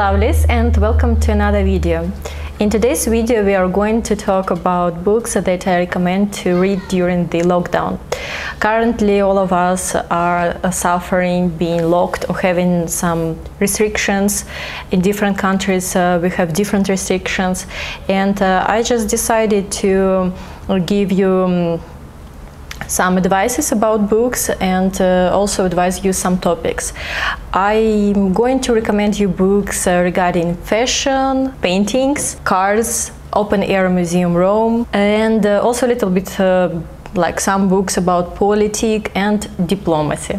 lovelies, and welcome to another video. In today's video we are going to talk about books that I recommend to read during the lockdown. Currently all of us are suffering being locked or having some restrictions. In different countries we have different restrictions, and I just decided to give you some advices about books and also advise you some topics. I'm going to recommend you books regarding fashion, paintings, cars, open-air museum Rome, and also a little bit like some books about politics and diplomacy.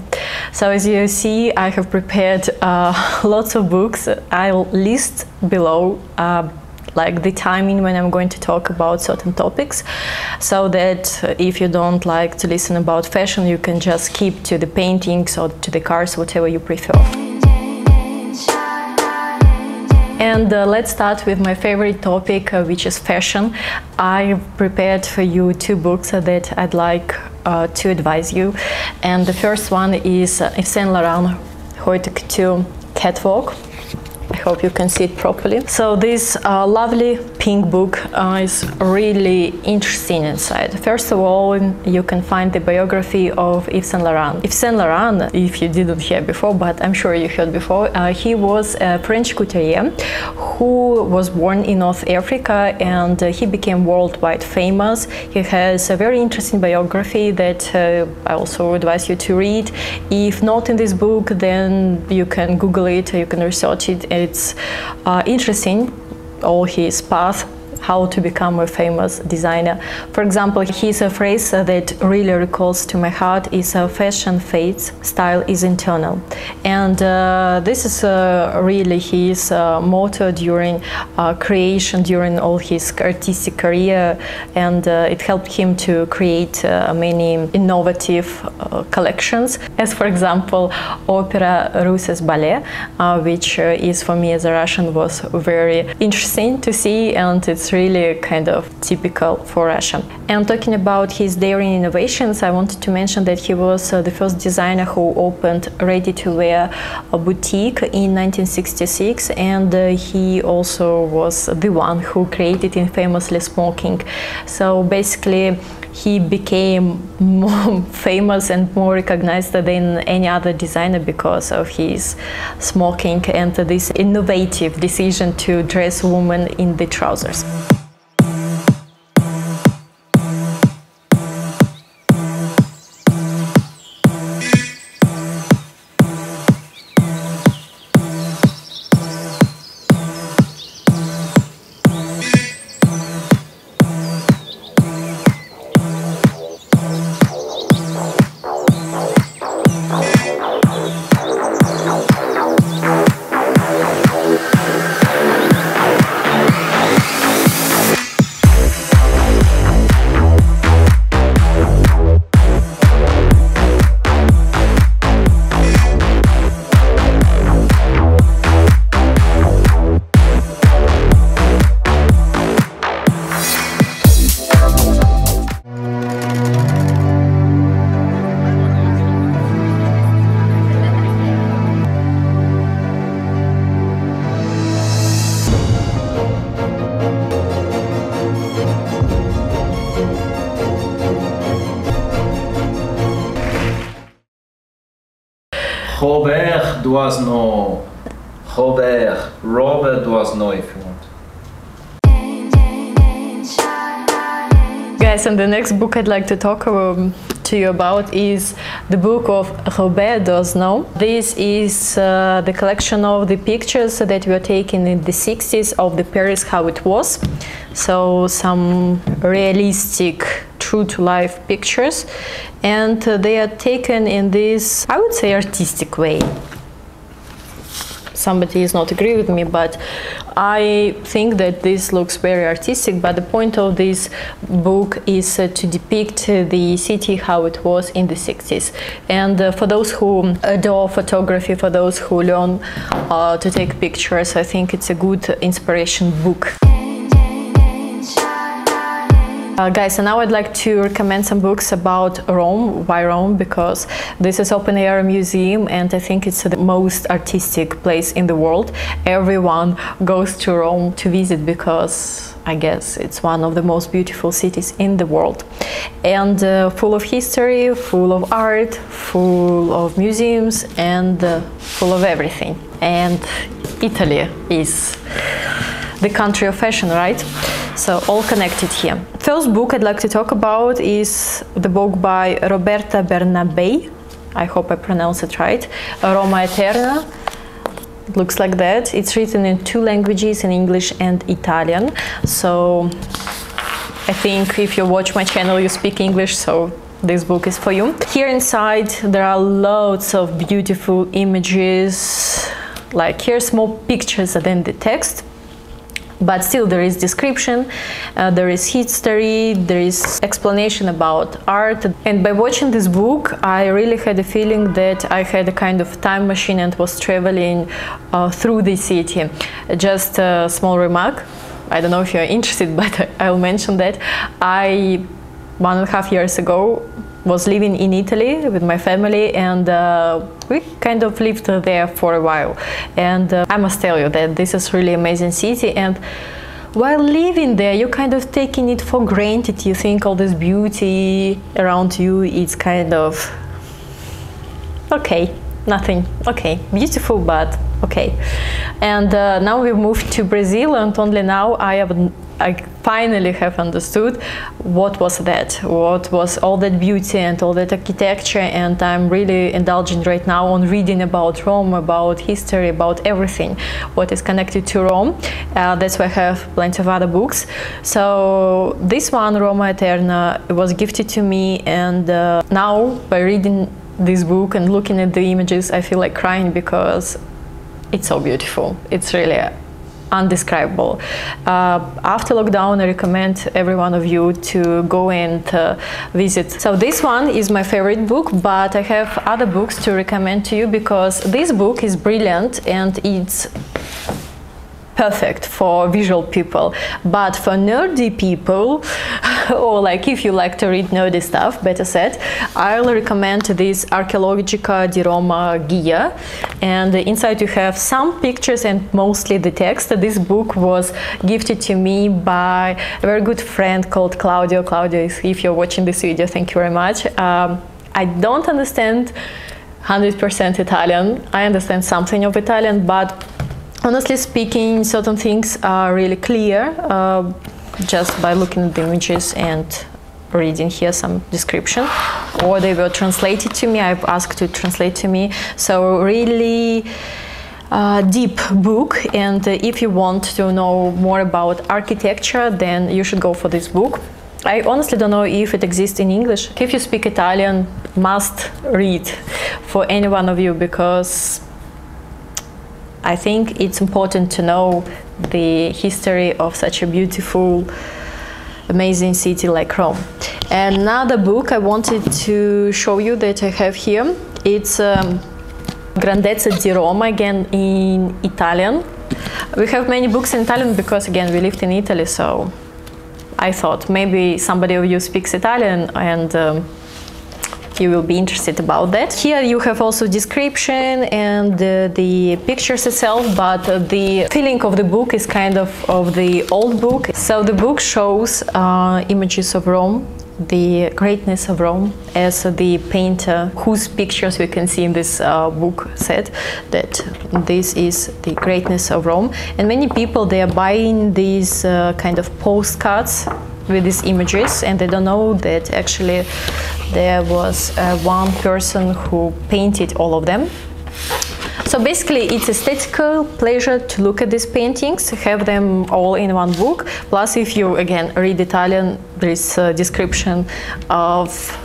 So as you see, I have prepared lots of books. I'll list below like the timing when I'm going to talk about certain topics, so that if you don't like to listen about fashion, you can just keep to the paintings or to the cars, whatever you prefer. And let's start with my favorite topic, which is fashion. I prepared for you two books that I'd like to advise you. And the first one is Yves Saint Laurent Haute Couture Catwalk. I hope you can see it properly. So this lovely pink book is really interesting inside. First of all, you can find the biography of Yves Saint Laurent. Yves Saint Laurent, if you didn't hear before, but I'm sure you heard before, he was a French couturier who was born in North Africa, and he became worldwide famous. He has a very interesting biography that I also advise you to read. If not in this book, then you can Google it, you can research it. It's interesting, all his path, how to become a famous designer. For example, his phrase that really recalls to my heart is fashion fades, style is internal. And this is really his motto during creation, during all his artistic career, and it helped him to create many innovative collections, as for example opera Russes ballet, which is for me as a Russian was very interesting to see, and it's really kind of typical for Russia. And talking about his daring innovations, I wanted to mention that he was the first designer who opened ready-to-wear boutique in 1966, and he also was the one who created infamously smoking. So basically he became more famous and more recognized than any other designer because of his smoking and this innovative decision to dress women in the trousers. Robert Doisneau, if you want. Guys, and the next book I'd like to talk to you about is the book of Robert Doisneau. This is the collection of the pictures that were taken in the 60s of the Paris how it was. So some realistic, true-to-life pictures, and they are taken in this, I would say, artistic way. Somebody does not agree with me, but I think that this looks very artistic. But the point of this book is to depict the city how it was in the 60s. And for those who adore photography, for those who learn to take pictures, I think it's a good inspiration book. Guys, and now I'd like to recommend some books about Rome. Why Rome? Because this is open-air museum and I think it's the most artistic place in the world. Everyone goes to Rome to visit because I guess it's one of the most beautiful cities in the world. And full of history, full of art, full of museums and full of everything. And Italy is the country of fashion, right? So all connected here. First book I'd like to talk about is the book by Roberta Bernabei. I hope I pronounce it right. Roma Eterna. It looks like that. It's written in 2 languages, in English and Italian. So I think if you watch my channel, you speak English, so this book is for you. Here inside there are loads of beautiful images. Like here's more pictures than the text. But still there is description, there is history, there is explanation about art. And by watching this book, I really had a feeling that I had a kind of time machine and was traveling through the city. Just a small remark, I don't know if you're interested, but I'll mention that. 1.5 years ago was living in Italy with my family and we kind of lived there for a while. And I must tell you that this is really amazing city, and while living there you're kind of taking it for granted. You think all this beauty around you is kind of okay, nothing, okay, beautiful but okay. And now we moved to Brazil and only now I finally have understood what was that, what was all that beauty and all that architecture, and I'm really indulging right now on reading about Rome, about history, about everything what is connected to Rome. That's why I have plenty of other books. So this one, Roma Eterna, was gifted to me, and now by reading this book and looking at the images I feel like crying because it's so beautiful. It's really undescribable. After lockdown, I recommend every one of you to go and visit. So this one is my favorite book, but I have other books to recommend to you because this book is brilliant and it's perfect for visual people, but for nerdy people or like if you like to read nerdy stuff, better said, I'll recommend this Archeologica di Roma Guia, and inside you have some pictures and mostly the text. This book was gifted to me by a very good friend called Claudio. Claudio, if you're watching this video, thank you very much. I don't understand 100% Italian. I understand something of Italian, but honestly speaking, certain things are really clear just by looking at the images and reading here some description, or they were translated to me. I've asked to translate to me. So really deep book, and if you want to know more about architecture, then you should go for this book. I honestly don't know if it exists in English. If you speak Italian, must read for any one of you, because I think it's important to know the history of such a beautiful, amazing city like Rome. Another book I wanted to show you that I have here, it's Grandezza di Roma, again in Italian. We have many books in Italian because again we lived in Italy, so I thought maybe somebody of you speaks Italian and you will be interested about that. Here you have also description and the pictures itself, but the feeling of the book is kind of the old book. So the book shows images of Rome, the greatness of Rome, as the painter whose pictures we can see in this book said that this is the greatness of Rome. And many people, they are buying these kind of postcards with these images, and they don't know that actually there was one person who painted all of them. So basically it's aesthetical pleasure to look at these paintings, have them all in one book. Plus, if you again read Italian, there is a description of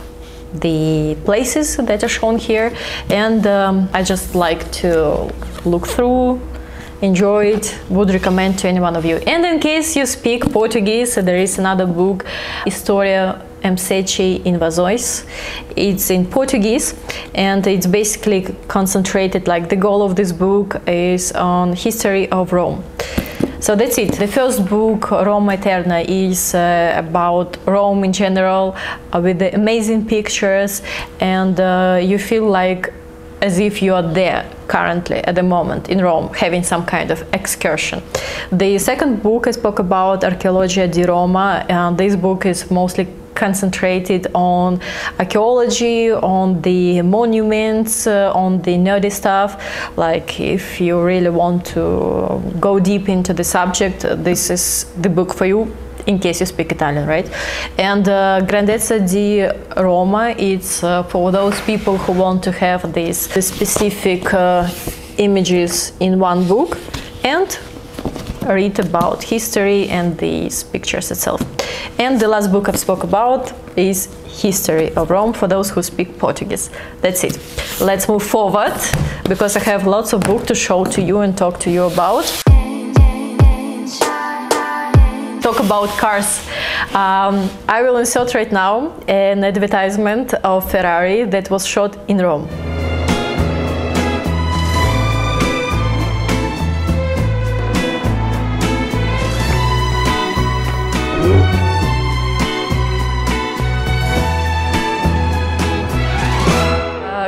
the places that are shown here, and I just like to look through, enjoy it, would recommend to any one of you. And in case you speak Portuguese, there is another book, História M7 Invasões. It's in Portuguese and it's basically concentrated, like the goal of this book is on history of Rome. So that's it. The first book, Roma Eterna, is about Rome in general, with the amazing pictures, and you feel like as if you are there currently at the moment in Rome, having some kind of excursion. The second book I spoke about, Archeologia di Roma, and this book is mostly concentrated on archaeology, on the monuments, on the nerdy stuff. Like if you really want to go deep into the subject, this is the book for you, in case you speak Italian, right? And Grandezza di Roma, it's for those people who want to have these specific images in one book and read about history and these pictures itself. And the last book I spoke about is History of Rome for those who speak Portuguese. That's it. Let's move forward, because I have lots of books to show to you and talk to you about. Talk about cars. I will insert right now an advertisement of Ferrari that was shot in Rome.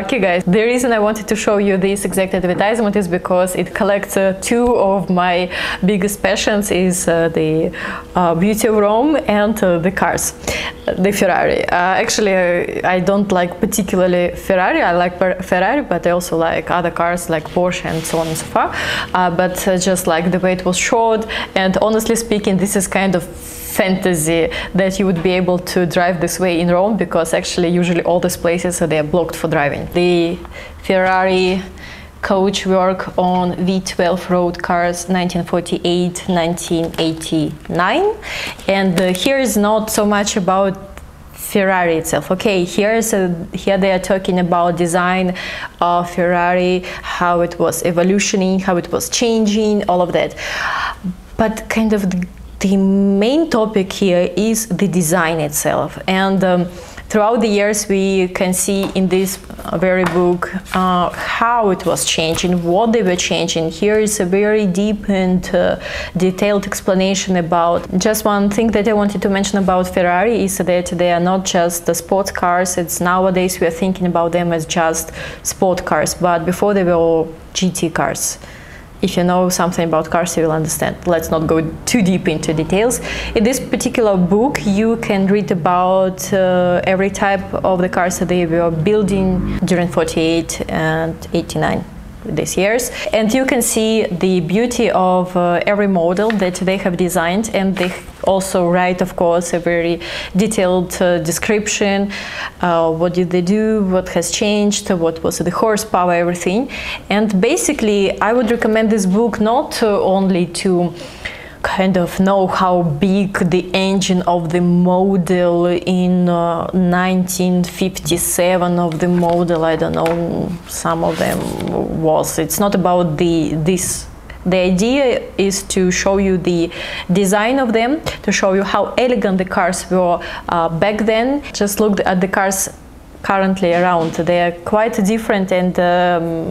Okay guys, the reason I wanted to show you this exact advertisement is because it collects two of my biggest passions, is the beauty of Rome and the cars, the Ferrari. Actually, I don't like particularly Ferrari. I like Ferrari, but I also like other cars like Porsche and so on and so forth. But just like the way it was shot, and honestly speaking, this is kind of fantasy that you would be able to drive this way in Rome, because actually usually all these places they are blocked for driving. The Ferrari coach work on V12 road cars 1948-1989, and here is not so much about Ferrari itself. Okay, here they are talking about design of Ferrari, how it was evolutioning, how it was changing, all of that. But kind of the main topic here is the design itself, and throughout the years we can see in this very book how it was changing, what they were changing. Here is a very deep and detailed explanation about. Just one thing that I wanted to mention about Ferrari is that they are not just the sports cars. It's nowadays we are thinking about them as just sport cars, but before they were all GT cars. If you know something about cars, you will understand. Let's not go too deep into details. In this particular book, you can read about every type of the cars that they were building during 48 and 89. These years, and you can see the beauty of every model that they have designed, and they also write, of course, a very detailed description. What did they do, what has changed, what was the horsepower, everything. And basically I would recommend this book not only to kind of know how big the engine of the model in 1957 of the model, I don't know, some of them was. It's not about this. The idea is to show you the design of them, to show you how elegant the cars were back then. Just look at the cars currently around. They are quite different, and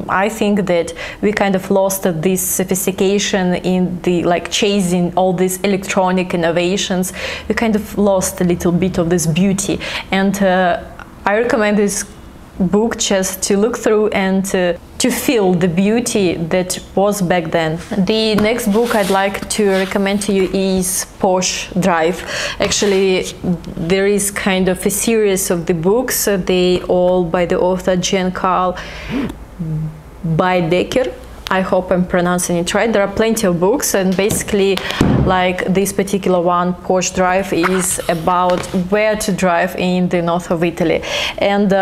I think that we kind of lost this sophistication in the chasing all these electronic innovations. We kind of lost a little bit of this beauty, and I recommend this book just to look through and to feel the beauty that was back then. The next book I'd like to recommend to you is Porsche Drive. Actually, there is kind of a series of the books. They all by the author Jean-Carl Baedeker. I hope I'm pronouncing it right. There are plenty of books, and basically, like this particular one, Porsche Drive, is about where to drive in the north of Italy. And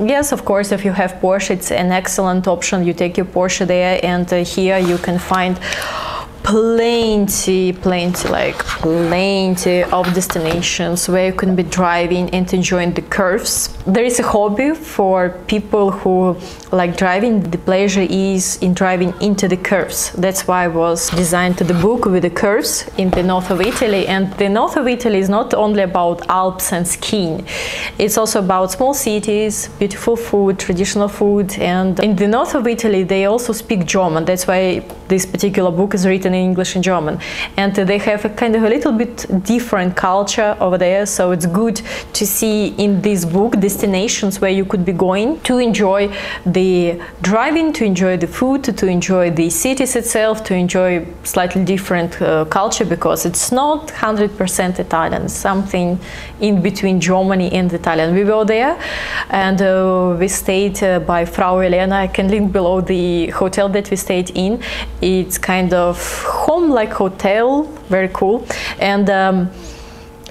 yes, of course, if you have Porsche, it's an excellent option. You take your Porsche there, and here you can find plenty of destinations where you can be driving and enjoying the curves. There is a hobby for people who like driving. The pleasure is in driving into the curves. That's why I was designed to the book with the curves in the north of Italy. And the north of Italy is not only about Alps and skiing. It's also about small cities, beautiful food, traditional food. And in the north of Italy, they also speak German. That's why this particular book is written in English and German, and they have a kind of a little bit different culture over there, so it's good to see in this book destinations where you could be going to enjoy the driving, to enjoy the food, to enjoy the cities itself, to enjoy slightly different culture, because it's not 100% Italian, it's something in between Germany and Italian. We were there and we stayed by Frau Elena. I can link below the hotel that we stayed in. It's kind of home-like hotel, very cool, and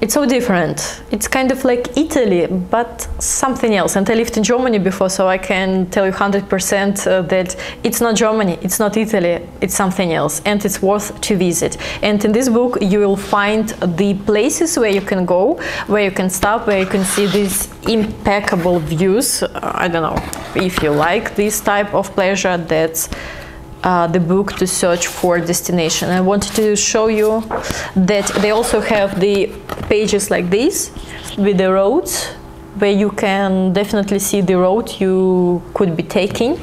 it's so different. It's kind of like Italy, but something else. And I lived in Germany before, so I can tell you 100% that it's not Germany, it's not Italy, it's something else, and it's worth to visit. And in this book you will find the places where you can go, where you can stop, where you can see these impeccable views. I don't know if you like this type of pleasure, that's the book to search for destination. I wanted to show you that they also have the pages like this with the roads, where you can definitely see the road you could be taking.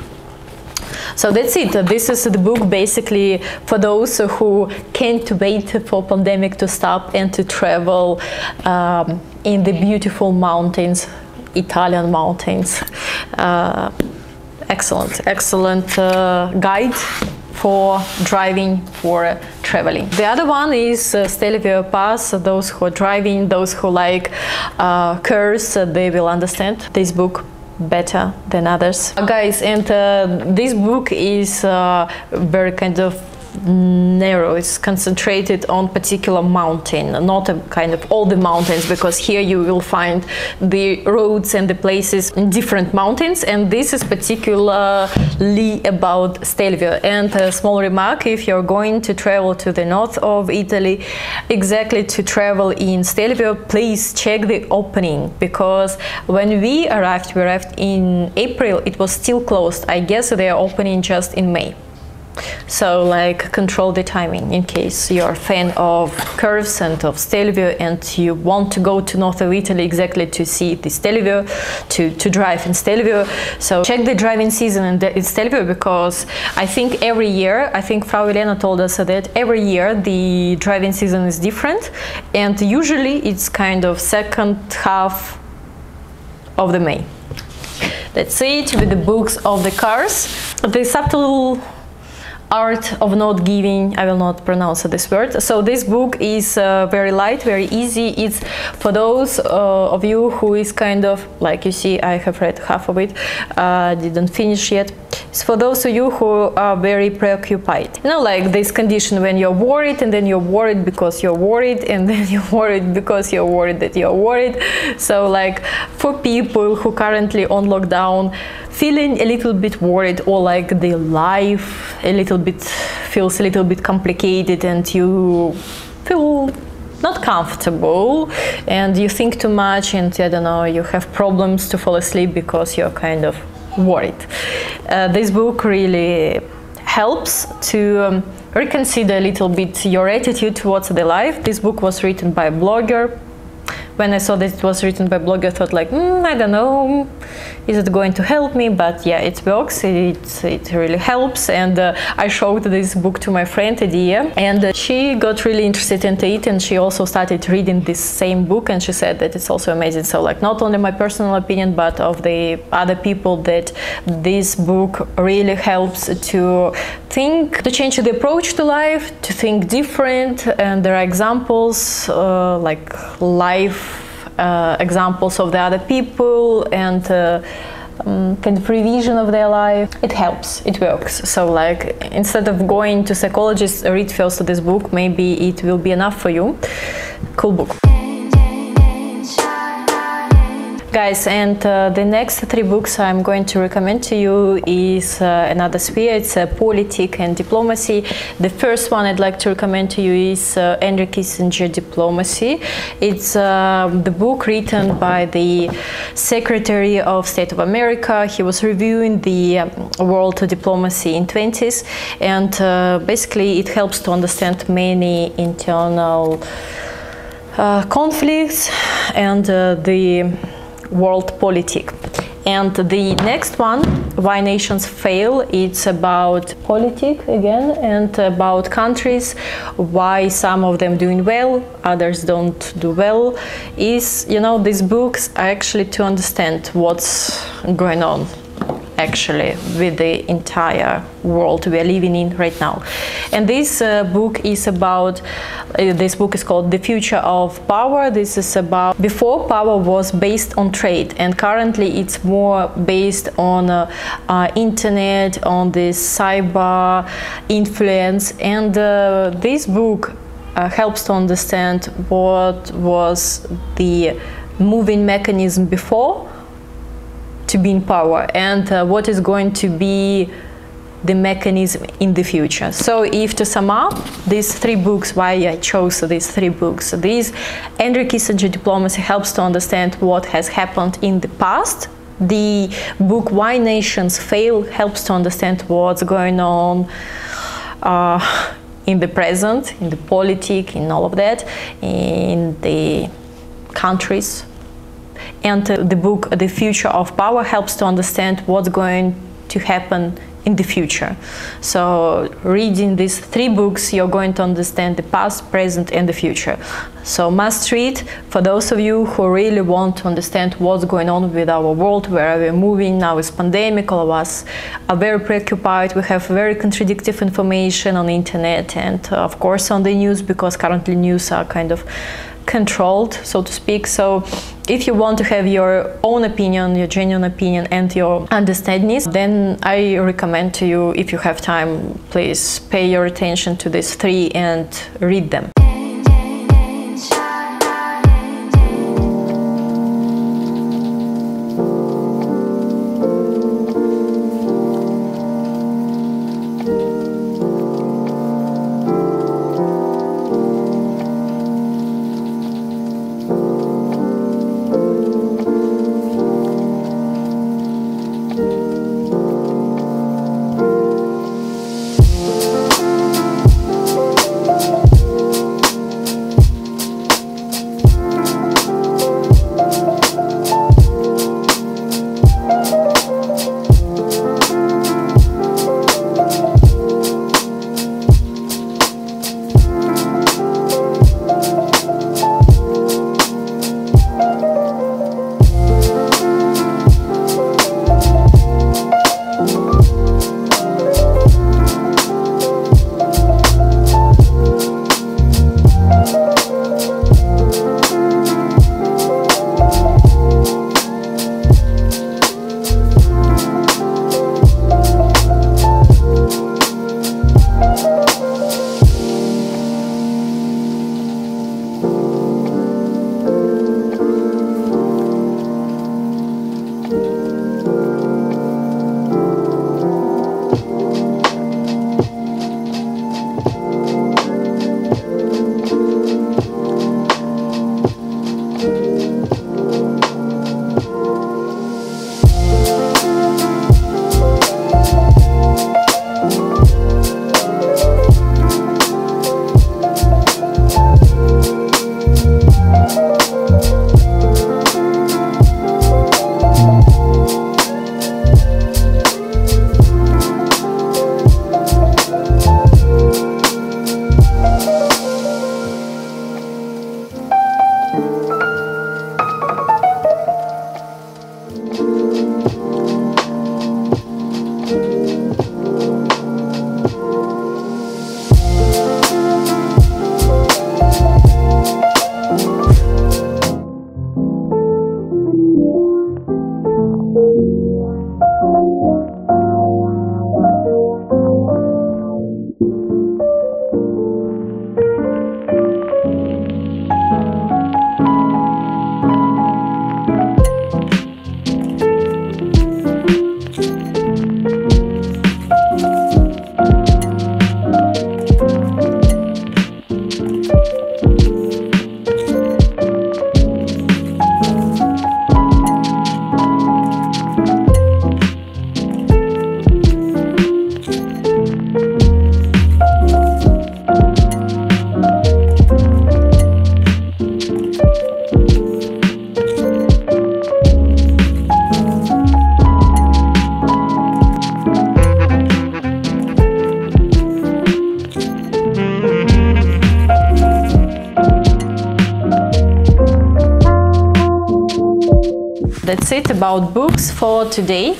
So that's it. This is the book basically for those who can't wait for pandemic to stop and to travel in the beautiful mountains, Italian mountains. Excellent guide for driving, for traveling. The other one is Stelvio Pass. Those who are driving, those who like curves, they will understand this book better than others. Guys, and this book is very kind of narrow. It's concentrated on particular mountain, not a kind of all the mountains, because here you will find the roads and the places in different mountains, and this is particularly about Stelvio. And a small remark, if you're going to travel to the north of Italy, exactly to travel in Stelvio, please check the opening, because when we arrived in April, it was still closed. I guess they are opening just in May. So like control the timing in case you're a fan of curves and of Stelvio and you want to go to north of Italy exactly to see the Stelvio, to drive in Stelvio. So check the driving season in Stelvio, because I think every year, I think Frau Elena told us that every year the driving season is different, and usually it's kind of second half of the May. That's it with the books of the cars. The subtle art of not giving, I will not pronounce this word. So this book is very light, very easy. It's for those of you who is kind of, like you see, I have read half of it, didn't finish yet. It's for those of you who are very preoccupied. You know, like this condition when you're worried, and then you're worried because you're worried, and then you're worried because you're worried that you're worried. So like for people who currently on lockdown, feeling a little bit worried, or like the life a little bit feels a little bit complicated, and you feel not comfortable, and you think too much, and I don't know, you have problems to fall asleep because you're kind of worried. This book really helps to reconsider a little bit your attitude towards the life. This book was written by a blogger. When I saw that it was written by a blogger, I thought like, I don't know, is it going to help me? But yeah, it works, it really helps. And I showed this book to my friend Adia, and she got really interested into it, and she also started reading this same book, and she said that it's also amazing. So like not only my personal opinion, but of the other people, that this book really helps to think, to change the approach to life, to think different. And there are examples like life examples of the other people, and kind of revision of their life. It helps, it works. So like instead of going to psychologists, read first this book, maybe it will be enough for you. Cool book. Guys, and the next 3 books I'm going to recommend to you is another sphere. It's Politic and Diplomacy. The first one I'd like to recommend to you is Henry Kissinger Diplomacy. It's the book written by the Secretary of State of America. He was reviewing the world diplomacy in 20s, and basically it helps to understand many internal conflicts and the world politics. And the next one, Why Nations Fail, it's about politics again and about countries, why some of them doing well, others don't do well. Is, you know, these books are actually to understand what's going on actually with the entire world we are living in right now. And this book is about, this book is called The Future of Power. This is about, before power was based on trade, and currently it's more based on internet, on this cyber influence. And this book helps to understand what was the moving mechanism before to be in power, and what is going to be the mechanism in the future. So if to sum up these three books, why I chose these three books, this Henry Kissinger Diplomacy helps to understand what has happened in the past. The book Why Nations Fail helps to understand what's going on in the present, in the politics, in all of that, in the countries. And the book The Future of Power helps to understand what's going to happen in the future. So reading these three books, you're going to understand the past, present, and the future. So must read for those of you who really want to understand what's going on with our world, where we're moving. Now it's pandemic, all of us are very preoccupied. We have very contradictory information on the internet and of course on the news, because currently news are kind of controlled, so to speak. So if you want to have your own opinion, your genuine opinion and your understandings, then I recommend to you, if you have time, please pay your attention to these three and read them. that's it about books for today.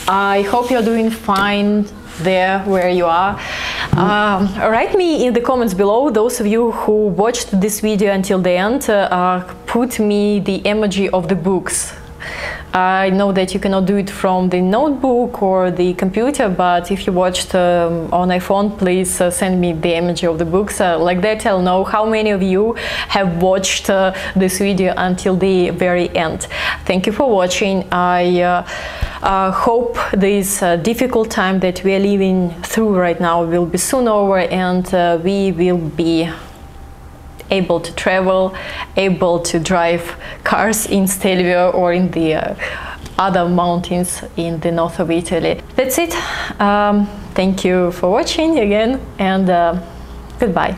I hope you're doing fine there where you are. Write me in the comments below, those of you who watched this video until the end, put me the emoji of the books. I know that you cannot do it from the notebook or the computer, but if you watched on iPhone, please send me the emoji of the books. Like that I'll know how many of you have watched this video until the very end. Thank you for watching. I hope this difficult time that we are living through right now will be soon over, and we will be able to travel, able to drive cars in Stelvio or in the other mountains in the north of Italy. That's it. Thank you for watching again, and goodbye.